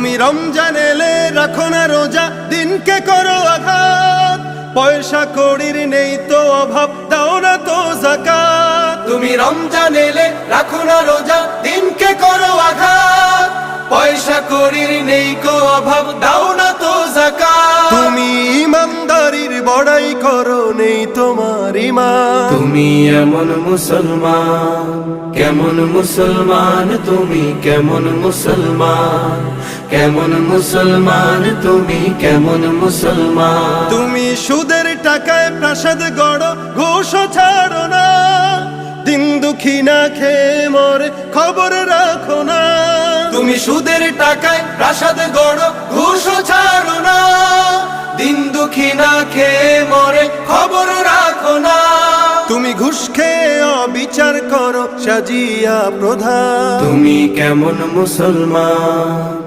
তুমি রমজান এলে রাখো না রোজা, দিনকে করো আঘাত, পয়সা কড়ির নেই তো অভাব, দাও না তো যাকাত। তুমি রমজান এলে রাখো না রোজা, দিনকে করো আঘাত, পয়সা কড়ির নেই কো অভাব, দাও না তো যাকাত। তুমি ইমানদারির বড়াই করো, নেই তোমার ঈমান। তুমি এমন মুসলমান, কেমন মুসলমান তুমি, কেমন মুসলমান, কেমন মুসলমান তুমি, কেমন মুসলমান। তুমি সুদের টাকায় প্রাসাদ গড়ো, ঘুষও ছাড়ো না, দিন দুঃখী না খেয়ে মরে খবর রাখো না। তুমি সুদের টাকায় প্রাসাদ গড়ো, ঘুষও ছাড়ো না, দিন দুঃখী না খেয়ে মরে খবর রাখো না। তুমি ঘুষ খেয়ে অবিচার করো, সাজিয়া প্রধান। তুমি কেমন মুসলমান।